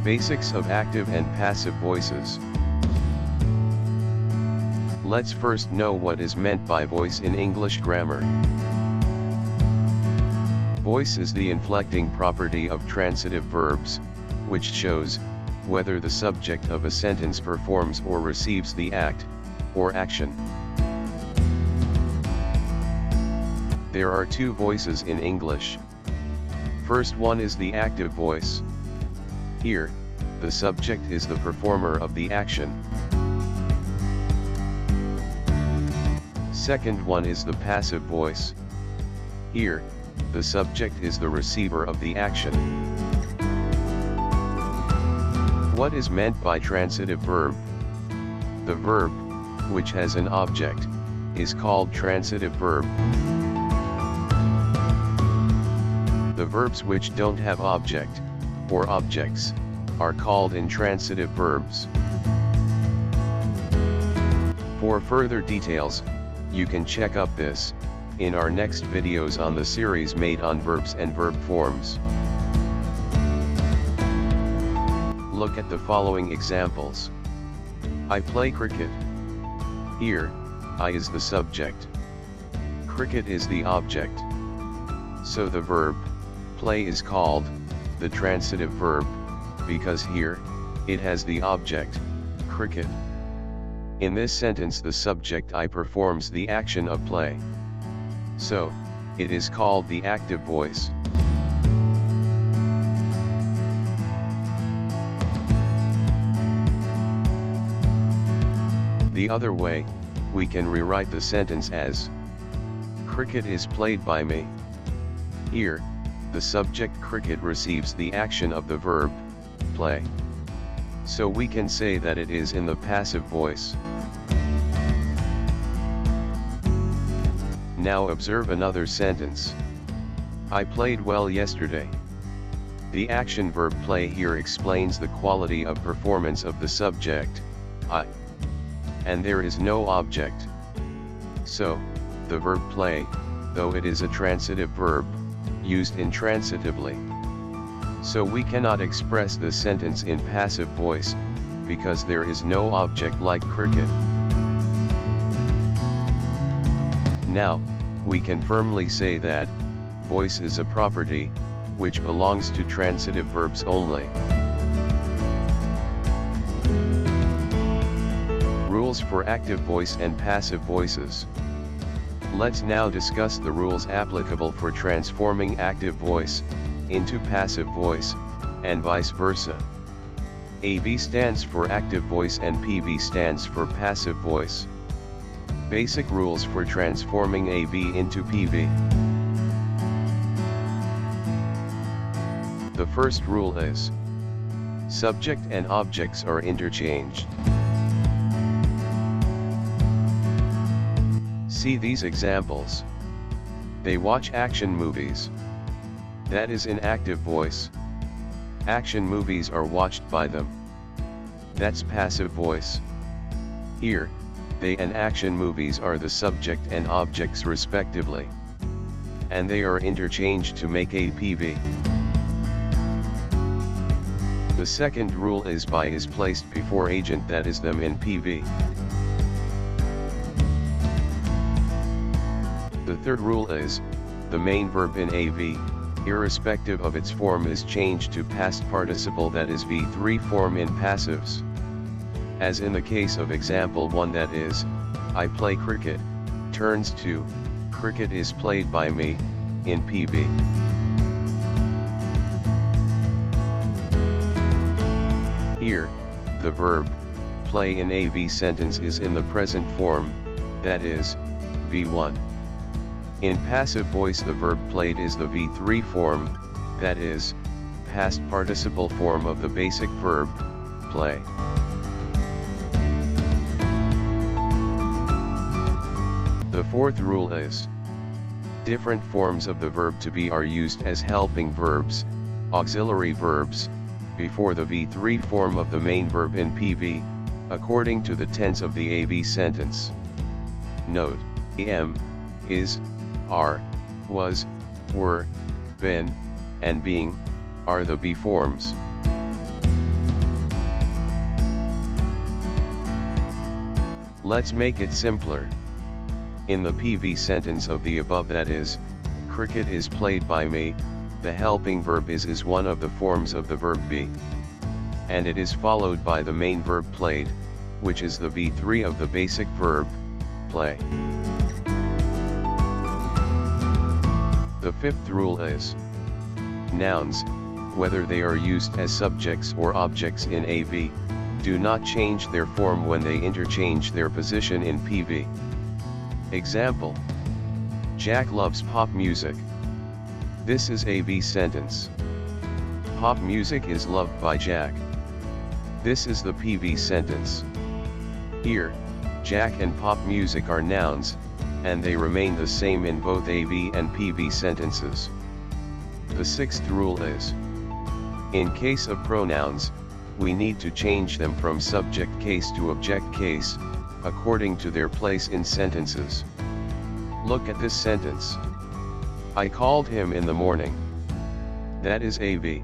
Basics of active and passive voices. Let's first know what is meant by voice in English grammar. Voice is the inflecting property of transitive verbs, which shows whether the subject of a sentence performs or receives the act, or action. There are two voices in English. First one is the active voice. Here, the subject is the performer of the action. Second one is the passive voice. Here, the subject is the receiver of the action. What is meant by transitive verb? The verb, which has an object, is called transitive verb. The verbs which don't have object, or objects, are called intransitive verbs. For further details, you can check up this in our next videos on the series made on verbs and verb forms. Look at the following examples. I play cricket. Here, I is the subject. Cricket is the object. So the verb, play is called the transitive verb, because here, it has the object, cricket. In this sentence the subject I performs the action of play. So, it is called the active voice. The other way, we can rewrite the sentence as cricket is played by me. Here, the subject cricket receives the action of the verb, play. So we can say that it is in the passive voice. Now observe another sentence. I played well yesterday. The action verb play here explains the quality of performance of the subject, I. And there is no object. So, the verb play, though it is a transitive verb, used intransitively. So we cannot express the sentence in passive voice, because there is no object like cricket. Now, we can firmly say that voice is a property which belongs to transitive verbs only. Rules for active voice and passive voices. Let's now discuss the rules applicable for transforming active voice into passive voice, and vice versa. AV stands for active voice and PV stands for passive voice. Basic rules for transforming AV into PV. The first rule is, subject and objects are interchanged. See these examples. They watch action movies. That is in active voice. Action movies are watched by them. That's passive voice. Here, they and action movies are the subject and objects respectively. And they are interchanged to make a PV. The second rule is by is placed before agent, that is them in PV. The third rule is, the main verb in AV, irrespective of its form, is changed to past participle, that is V3 form in passives. As in the case of example 1, that is, I play cricket, turns to, cricket is played by me, in PV. Here, the verb, play in AV sentence is in the present form, that is, V1. In passive voice the verb played is the V3 form, that is, past participle form of the basic verb, play. The fourth rule is, different forms of the verb to be are used as helping verbs, auxiliary verbs, before the V3 form of the main verb in PV, according to the tense of the AV sentence. Note, am, is, are, was, were, been, and being, are the be forms. Let's make it simpler. In the PV sentence of the above, that is, cricket is played by me, the helping verb is one of the forms of the verb be. And it is followed by the main verb played, which is the V3 of the basic verb, play. The fifth rule is, nouns, whether they are used as subjects or objects in AV, do not change their form when they interchange their position in PV. Example: Jack loves pop music. This is AV sentence. Pop music is loved by Jack. This is the PV sentence. Here, Jack and pop music are nouns, and they remain the same in both AV and PV sentences. The sixth rule is, in case of pronouns, we need to change them from subject case to object case, according to their place in sentences. Look at this sentence. I called him in the morning. That is AV.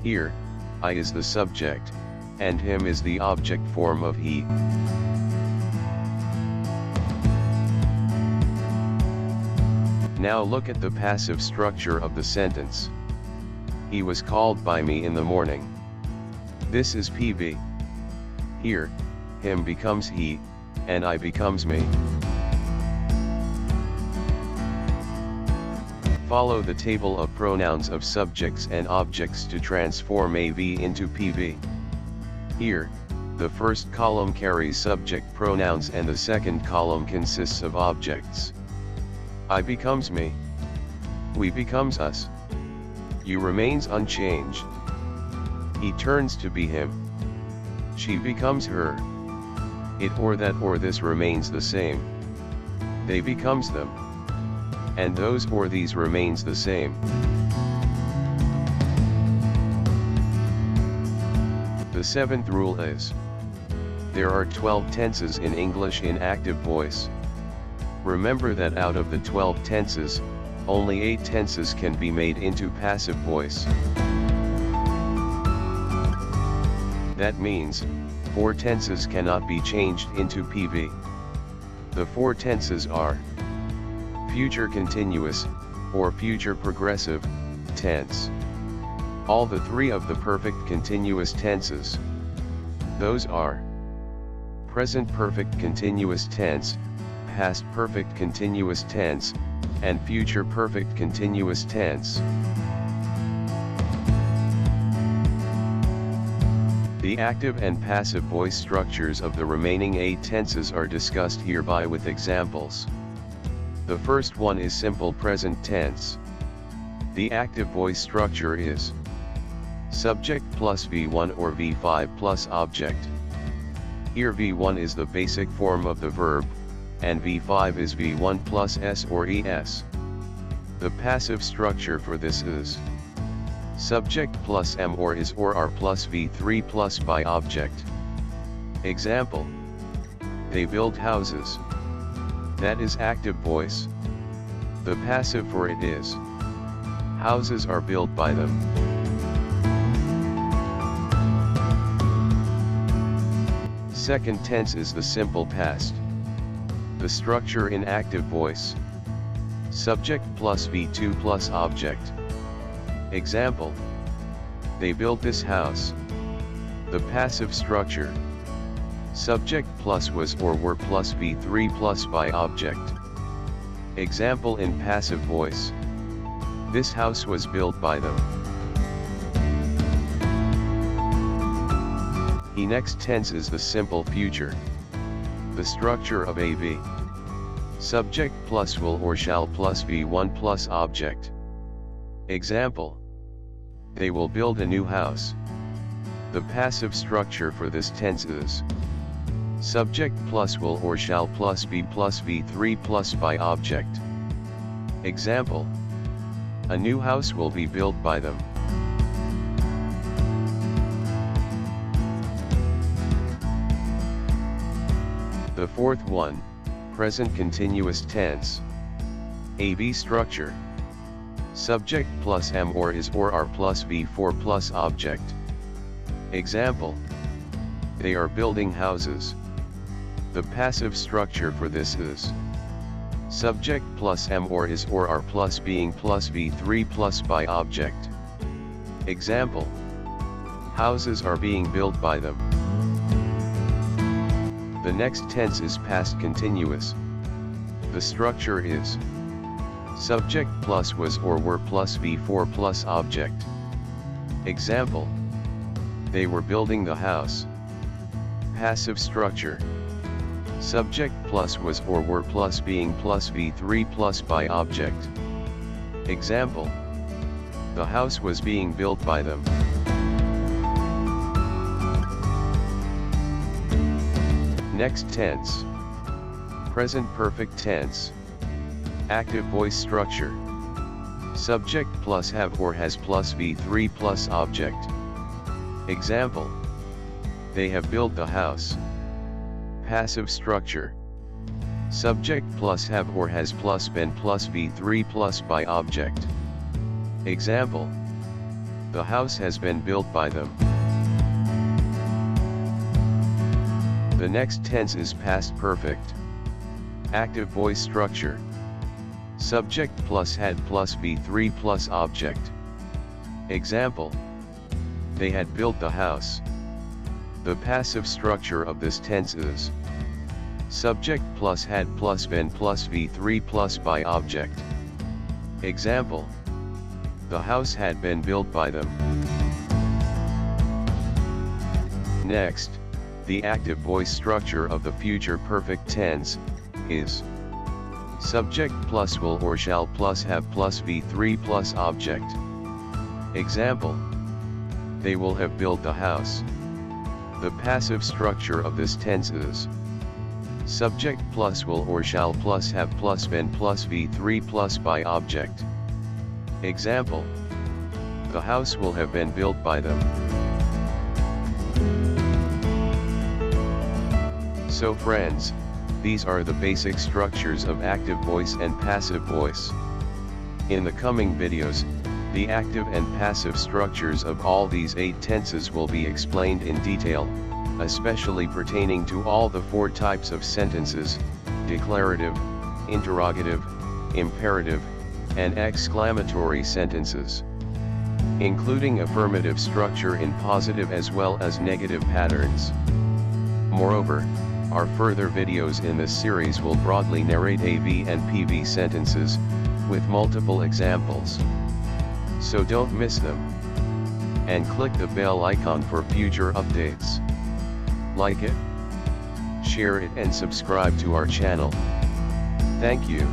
Here, I is the subject, and him is the object form of he. Now look at the passive structure of the sentence. He was called by me in the morning. This is PV. Here, him becomes he, and I becomes me. Follow the table of pronouns of subjects and objects to transform AV into PV. Here, the first column carries subject pronouns and the second column consists of objects. I becomes me. We becomes us. You remains unchanged. He turns to be him. She becomes her. It or that or this remains the same. They becomes them. And those or these remains the same. The seventh rule is, there are 12 tenses in English in active voice. Remember that out of the 12 tenses, only 8 tenses can be made into passive voice. That means, 4 tenses cannot be changed into PV. The 4 tenses are future continuous, or future progressive, tense. All the 3 of the perfect continuous tenses. Those are present perfect continuous tense, past perfect continuous tense, and future perfect continuous tense. The active and passive voice structures of the remaining 8 tenses are discussed hereby with examples. The first one is simple present tense. The active voice structure is subject plus V1 or V5 plus object. Here V1 is the basic form of the verb, and V5 is V1 plus S or ES. The passive structure for this is subject plus M or is or are plus V3 plus by object. Example: they build houses. That is active voice. The passive for it is houses are built by them. Second tense is the simple past. The structure in active voice: subject plus V2 plus object. Example: they built this house. The passive structure: subject plus was or were plus V3 plus by object. Example in passive voice: this house was built by them. The next tense is the simple future. The structure of AV: subject plus will or shall plus V1 plus object. Example: they will build a new house. The passive structure for this tense is subject plus will or shall plus be plus V3 plus by object. Example: a new house will be built by them. The fourth one, present continuous tense. AV structure: subject plus M or is or are plus V4 plus object. Example: they are building houses. The passive structure for this is subject plus am or is or are plus being plus v3 plus by object. Example: houses are being built by them. The next tense is past continuous. The structure is subject plus was or were plus v4 plus object. Example: they were building the house. Passive structure: subject plus was or were plus being plus v3 plus by object. Example: the house was being built by them. Next tense. Present perfect tense. Active voice structure. Subject plus have or has plus v3 plus object. Example: they have built the house. Passive structure. Subject plus have or has plus been plus v3 plus by object. Example: the house has been built by them. The next tense is past perfect. Active voice structure. Subject plus had plus v3 plus object. Example: they had built the house. The passive structure of this tense is subject plus had plus been plus v3 plus by object. Example: the house had been built by them. Next, the active voice structure of the future perfect tense is subject plus will or shall plus have plus v3 plus object. Example: they will have built the house. The passive structure of this tense is subject plus will or shall plus have plus been plus v3 plus by object. Example: the house will have been built by them. So friends, these are the basic structures of active voice and passive voice. In the coming videos, the active and passive structures of all these 8 tenses will be explained in detail, especially pertaining to all the 4 types of sentences: declarative, interrogative, imperative, and exclamatory sentences, including affirmative structure in positive as well as negative patterns. Moreover, our further videos in this series will broadly narrate AV and PV sentences, with multiple examples. So don't miss them. And click the bell icon for future updates. Like it, share it and subscribe to our channel. Thank you.